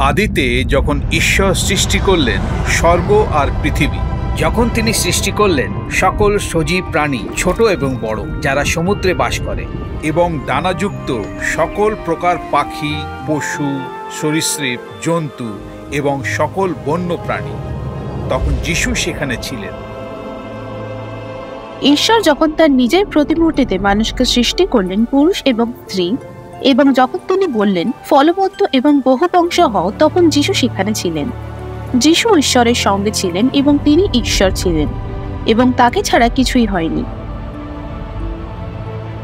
আদিতে যখন ঈশ্বর সৃষ্টি করলেন স্বর্গ আর পৃথিবী, যখন তিনি সৃষ্টি করলেন সকল সজীব প্রাণী, ছোট এবং বড়, যারা সমুদ্রে বাস করে, এবং ডানাযুক্ত সকল প্রকার পাখি, পশু, সরীসৃপ, জন্তু এবং সকল বন্য প্রাণী, তখন যিশু সেখানে ছিলেন। ঈশ্বর যখন তার নিজের প্রতিমূর্তিতে মানুষকে সৃষ্টি করলেন, পুরুষ এবং স্ত্রী, এবং যখন তিনি বললেন ফলবন্ত এবং বহুবংশ হও, তখন যিশু সেখানে ছিলেন। যিশু ঈশ্বরের সঙ্গে ছিলেন এবং তিনি ঈশ্বর ছিলেন, এবং তাকে ছাড়া কিছুই হয়নি।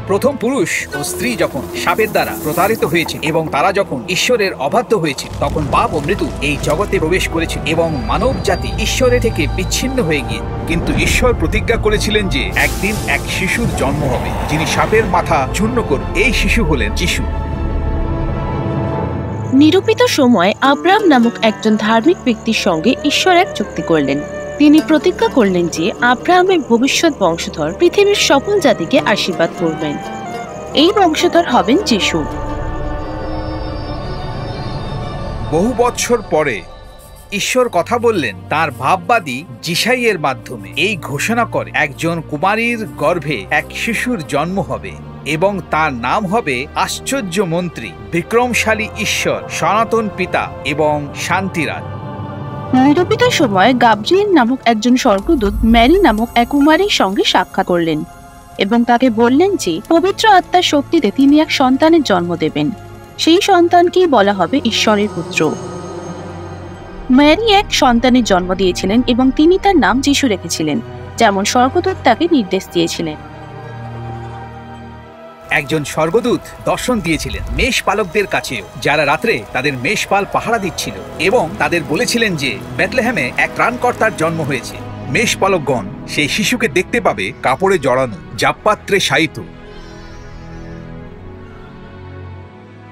প্রথম পুরুষ ও স্ত্রী যখন সাপের দ্বারা প্রতারিত হয়েছে এবং তারা যখন ঈশ্বরের অবাধ্য হয়েছে, তখন পাপ ও মৃত্যু এই জগতে প্রবেশ করেছে এবং মানব জাতি ঈশ্বরের থেকে বিচ্ছিন্ন হয়ে গিয়ে। কিন্তু ঈশ্বর প্রতিজ্ঞা করেছিলেন যে একদিন এক শিশুর জন্ম হবে, যিনি সাপের মাথা চূর্ণ করবেন। এই শিশু হলেন যিশু। নিরূপিত সময় আব্রাহাম নামক একজন ধার্মিক ব্যক্তির সঙ্গে ঈশ্বর এক চুক্তি করলেন। তিনি প্রতিজ্ঞা করলেন যে আব্রাহামের ভবিষ্যৎ বংশধর পৃথিবীর সকল জাতিকে আশীর্বাদ করবেন। এই বংশধর হবেন যিশু। বহু বছর পরে ঈশ্বর কথা বললেন তার ভাববাদী যিশাইয়ের মাধ্যমে। এই ঘোষণা করে একজন কুমারীর গর্ভে এক শিশুর জন্ম হবে এবং তার নাম হবে আশ্চর্য মন্ত্রী, বিক্রমশালী ঈশ্বর, সনাতন পিতা এবং শান্তিরাজ। নিরূপিত সময় গাব্রিয়েল নামক একজন স্বর্গদূত ম্যারি নামক এক কুমারীর সঙ্গে সাক্ষাৎ করলেন এবং তাকে বললেন যে পবিত্র আত্মার শক্তিতে তিনি এক সন্তানের জন্ম দেবেন। সেই সন্তানকেই বলা হবে ঈশ্বরের পুত্র। ম্যারি এক সন্তানের জন্ম দিয়েছিলেন এবং তিনি তার নাম যিশু রেখেছিলেন, যেমন স্বর্গদূত তাকে নির্দেশ দিয়েছিলেন। একজন স্বর্গদূত দর্শন দিয়েছিলেন মেষপালকদের কাছেও, যারা রাত্রে তাদের মেষপাল পাহারা দিচ্ছিল, এবং তাদের বলেছিলেন যে বেথলেহেমে এক ত্রাণকর্তার জন্ম হয়েছে। মেষপালকগণ সেই শিশুকে দেখতে পাবে কাপড়ে জড়ানো, জাপপাত্রে শায়িত।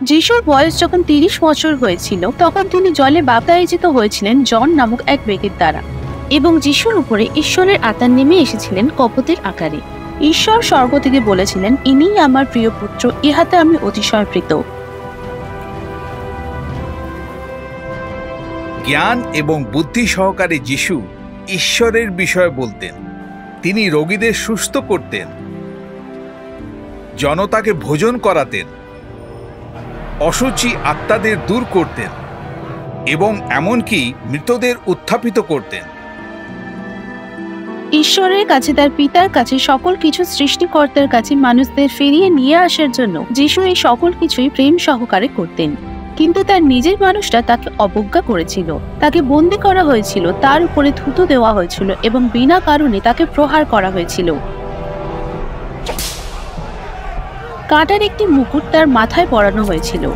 যিশুর বয়স যখন 30 বছর হয়েছিল, তখন তিনি জলে বাপ্তায়িত হয়েছিলেন জন নামক এক ব্যক্তির দ্বারা, এবং যিশুর উপরে ঈশ্বরের আত্মা নেমে এসেছিলেন কপোতের আকারে। ঈশ্বর স্বর্গ থেকে বলেছিলেন, ইনিই আমার প্রিয় পুত্র, ইহাতে আমি অতিশয় প্রীত। জ্ঞান এবং বুদ্ধি সহকারে যিশু ঈশ্বরের বিষয়ে বলতেন। তিনি রোগীদের সুস্থ করতেন, জনতাকে ভোজন করাতেন, অশুচি আত্মাদের দূর করতেন এবং এমনকি মৃতদের উত্থাপিত করতেন। ঈশ্বরের কাছে, তার পিতার কাছে, সকল কিছু সৃষ্টিকর্তার কাছে মানুষদের ফিরিয়ে নিয়ে আসার জন্য যিশু এই সকল কিছুই প্রেম সহকারে করতেন। কিন্তু তার নিজের মানুষরা তাকে অবজ্ঞা করেছিল, তাকে বন্দী করা হয়েছিল, তার উপরে থুতু দেওয়া হয়েছিল এবং বিনা কারণে তাকে প্রহার করা হয়েছিল। কাঁটার একটি মুকুট তার মাথায় পরানো হয়েছিল।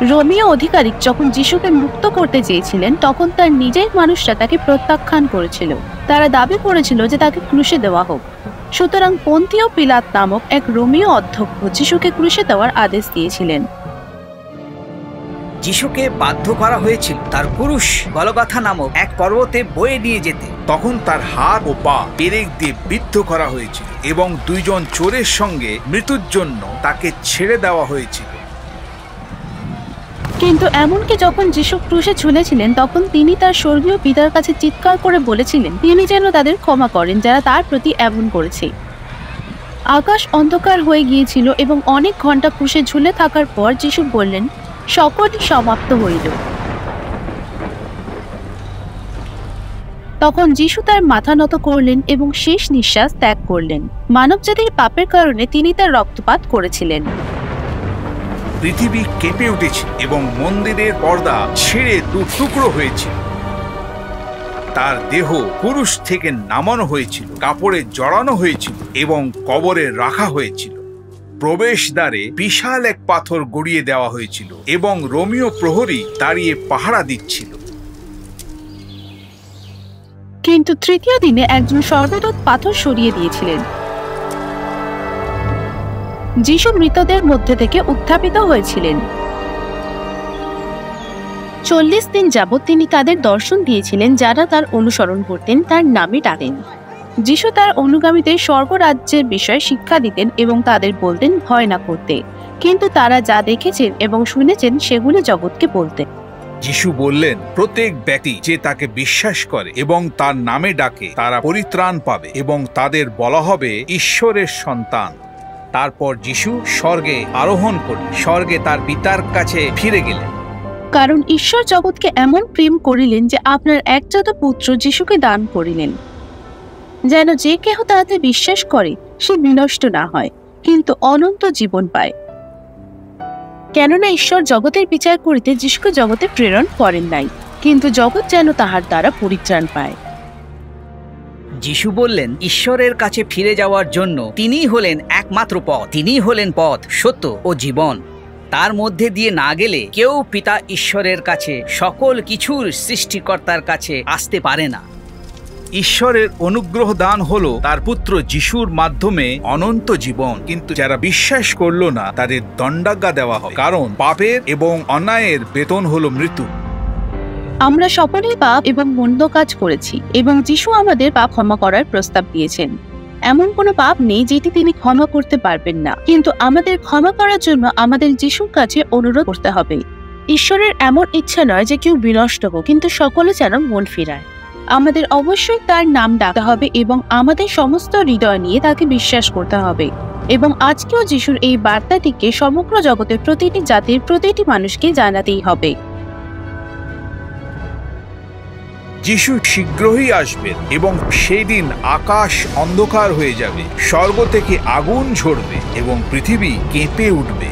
রোমীয় আধিকারিক যখন যিশুকে মুক্ত করতে চেয়েছিলেন, তখন তার নিজের মানুষরা তাকে প্রত্যাখ্যান করেছিল। তারা দাবি করেছিল যে তাকে ক্রুশে দেওয়া হোক। সুতরাং পন্তীয় পিলাত নামক এক রোমীয় অধ্যক্ষ যিশুকে ক্রুশে দেওয়ার আদেশ দিয়েছিলেন। যিশুকে বাধ্য করা হয়েছিল তার পুরুষ গলগথা নামক এক পর্বতে বয়ে নিয়ে যেতে। তখন তার হাত ও পা পেরেক দিয়ে বিদ্ধ করা হয়েছিল এবং দুইজন চোরের সঙ্গে মৃত্যুর জন্য তাকে ছেড়ে দেওয়া হয়েছিল। কিন্তু এমনকি যখন যিশু ক্রুশে ঝুলেছিলেন, তখন তিনি তার স্বর্গীয় পিতার কাছে চিৎকার করে বলেছিলেন তিনি যেন তাদের ক্ষমা করেন যারা তার প্রতি এমন করেছে। আকাশ অন্ধকার হয়ে গিয়েছিল এবং অনেক ঘন্টা ক্রুশে ঝুলে থাকার পর যিশু বললেন, সকলই সমাপ্ত হইল। তখন যিশু তার মাথা নত করলেন এবং শেষ নিঃশ্বাস ত্যাগ করলেন। মানবজাতির পাপের কারণে তিনি তার রক্তপাত করেছিলেন। পৃথিবী কেঁপে উঠেছে এবং মন্দিরের পর্দা ছিঁড়ে দু টুকরো হয়েছিল। তার দেহ পুরুষ থেকে নামানো হয়েছিল, কাপড়ে জড়ানো হয়েছিল এবং কবরে রাখা হয়েছিল। প্রবেশদ্বারে বিশাল এক পাথর গড়িয়ে দেওয়া হয়েছিল এবং রোমীয় প্রহরী দাঁড়িয়ে পাহারা দিচ্ছিল। কিন্তু তৃতীয় দিনে একজন স্বর্গদূত পাথর সরিয়ে দিয়েছিলেন। যিশু মৃতদের মধ্যে থেকে উত্থাপিত হয়েছিলেন। 40 দিন যাবৎ তিনি তাদের দর্শন দিয়েছিলেন যারা তার অনুসরণ করতেন, তার নামে ডাকেন। যিশু তার অনুগামীদের স্বর্গরাজ্যের বিষয়ে শিক্ষা দিতেন এবং তাদের বলতেন ভয় না করতে, কিন্তু তারা যা দেখেছেন এবং শুনেছেন সেগুলি জগৎকে বলতেন। যিশু বললেন, প্রত্যেক ব্যক্তি যে তাকে বিশ্বাস করে এবং তার নামে ডাকে তারা পরিত্রাণ পাবে এবং তাদের বলা হবে ঈশ্বরের সন্তান। তারপর যিশু স্বর্গে আরোহণ করলেন, স্বর্গে তার পিতার কাছে ফিরে গেলেন। কারণ ঈশ্বর জগৎকে এমন প্রেম করিলেন যে আপনার একজাত পুত্র যিশুকে দান করিলেন, যেন যে কেহ তাহাতে বিশ্বাস করে সে বিনষ্ট না হয়, কিন্তু অনন্ত জীবন পায়। কেননা ঈশ্বর জগতের বিচার করিতে যিশুকে জগতে প্রেরণ করেন নাই, কিন্তু জগৎ যেন তাহার দ্বারা পরিত্রাণ পায়। যিশু বললেন, ঈশ্বরের কাছে ফিরে যাওয়ার জন্য তিনিই হলেন একমাত্র পথ, তিনিই হলেন পথ, সত্য ও জীবন। তার মধ্যে দিয়ে না গেলে কেউ পিতা ঈশ্বরের কাছে, সকল কিছুর সৃষ্টিকর্তার কাছে আসতে পারে না। ঈশ্বরের অনুগ্রহ দান হলো তার পুত্র যিশুর মাধ্যমে অনন্ত জীবন, কিন্তু যারা বিশ্বাস করলো না তাদের দণ্ডাজ্ঞা দেওয়া হয়, কারণ পাপের এবং অন্যায়ের বেতন হলো মৃত্যু। আমরা সকলেই পাপ এবং মন্দ কাজ করেছি এবং যিশু আমাদের পাপ ক্ষমা করার প্রস্তাব দিয়েছেন। এমন কোনো পাপ নেই যেটি তিনি ক্ষমা করতে পারবেন না, কিন্তু আমাদের ক্ষমা করার জন্য আমাদের যিশুর কাছে অনুরোধ করতে হবে। ঈশ্বরের এমন ইচ্ছা নয় যে কেউ বিনষ্ট হোক, কিন্তু সকলে যেন মন ফিরায়। আমাদের অবশ্যই তার নাম ডাকতে হবে এবং আমাদের সমস্ত হৃদয় নিয়ে তাকে বিশ্বাস করতে হবে। এবং আজকেও যিশুর এই বার্তাটিকে সমগ্র জগতের প্রতিটি জাতির প্রতিটি মানুষকে জানাতেই হবে। যিশু শীঘ্রই আসবেন এবং সেই দিন আকাশ অন্ধকার হয়ে যাবে, স্বর্গ থেকে আগুন ঝরবে এবং পৃথিবী কেঁপে উঠবে।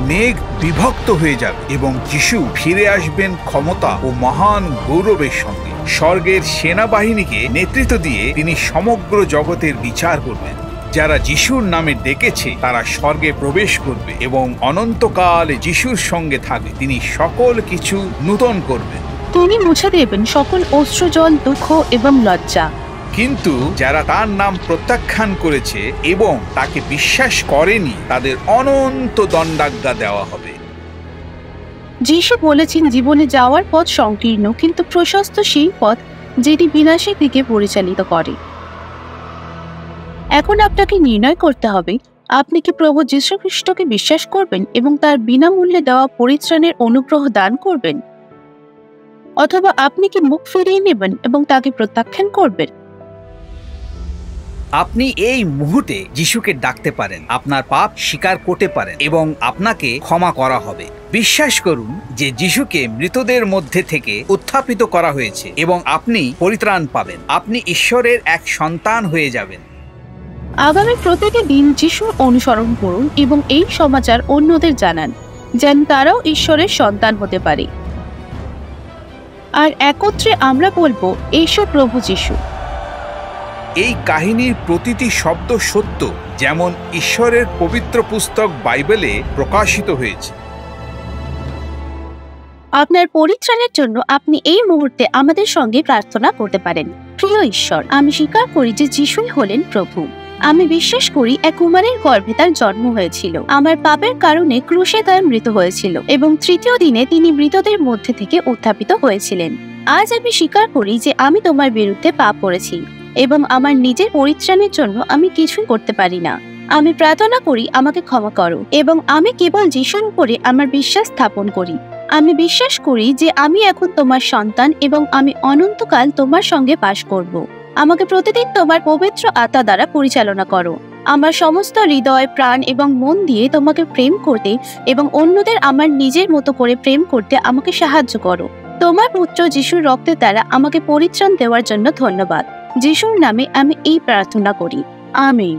মেঘ বিভক্ত হয়ে যাবে এবং যিশু ফিরে আসবেন ক্ষমতা ও মহান গৌরবের সঙ্গে। স্বর্গের সেনাবাহিনীকে নেতৃত্ব দিয়ে তিনি সমগ্র জগতের বিচার করবেন। যারা যিশুর নামে ডেকেছে তারা স্বর্গে প্রবেশ করবে এবং অনন্তকাল যিশুর সঙ্গে থাকবে। তিনি সকল কিছু নূতন করবেন। তিনি মুছে দেবেন সকল অশ্রু, জল, দুঃখ এবং লজ্জা। কিন্তু যারা তার নাম প্রত্যাখ্যান করেছে এবং তাকে বিশ্বাস করেনি তাদের অনন্ত দণ্ডাজ্ঞা দেওয়া হবে। যিশু বলেছেন, জীবনে যাওয়ার পথ সংকীর্ণ, কিন্তু প্রশস্ত সেই পথ যেটি বিনাশের দিকে পরিচালিত করে। এখন আপনাকে নির্ণয় করতে হবে, আপনি কি প্রভু যীশু খ্রিস্টকে বিশ্বাস করবেন এবং তার বিনামূল্যে দেওয়া পরিত্রাণের অনুগ্রহ দান করবেন, অথবা আপনি কি মুখ ফিরিয়ে নেবেন এবং তাকে প্রত্যাখ্যান করবেন? আপনি এই মুহূর্তে যিশুকে ডাকতে পারেন, আপনার পাপ স্বীকার করতে পারেন এবং আপনাকে ক্ষমা করা হবে। বিশ্বাস করুন যে যিশুকে মৃতদের মধ্যে থেকে উত্থাপিত করা হয়েছে এবং আপনি পরিত্রাণ পাবেন। আপনি ঈশ্বরের এক সন্তান হয়ে যাবেন। আগামী প্রতিটি দিন যিশুর অনুসরণ করুন এবং এই সমাচার অন্যদের জানান, যেন তারাও ঈশ্বরের সন্তান হতে পারে। আর একত্রে আমরা বলবো, এসো প্রভু যিশু। এই কাহিনীর প্রতিটি শব্দ সত্য, যেমন ঈশ্বরের পবিত্র পুস্তক বাইবেলে প্রকাশিত হয়েছে। আপনার পরিত্রাণের জন্য আপনি এই মুহূর্তে আমাদের সঙ্গে প্রার্থনা করতে পারেন। প্রিয় ঈশ্বর, আমি স্বীকার করি যে যিশুই হলেন প্রভু। আমি বিশ্বাস করি এক কুমারীর গর্ভে তার জন্ম হয়েছিল, আমার পাপের কারণে ক্রুশে তার মৃত্যু হয়েছিল এবং তৃতীয় দিনে তিনি মৃতদের মধ্যে থেকে উত্থাপিত হয়েছিলেন। আজ আমি স্বীকার করি যে আমি তোমার বিরুদ্ধে পাপ করেছি এবং আমার নিজের পরিত্রাণের জন্য আমি কিছুই করতে পারি না। আমি প্রার্থনা করি আমাকে ক্ষমা করো এবং আমি কেবল যিশুর উপরে আমার বিশ্বাস স্থাপন করি। আমি বিশ্বাস করি যে আমি এখন তোমার সন্তান এবং আমি অনন্তকাল তোমার সঙ্গে বাস করব। আমাকে প্রতিদিন তোমার পবিত্র আত্মা দ্বারা পরিচালনা করো। আমার সমস্ত হৃদয়, প্রাণ এবং মন দিয়ে তোমাকে প্রেম করতে এবং অন্যদের আমার নিজের মতো করে প্রেম করতে আমাকে সাহায্য করো। তোমার পুত্র যিশুর রক্তের দ্বারা আমাকে পরিত্রাণ দেওয়ার জন্য ধন্যবাদ। যিশুর নামে আমি এই প্রার্থনা করি, আমিন।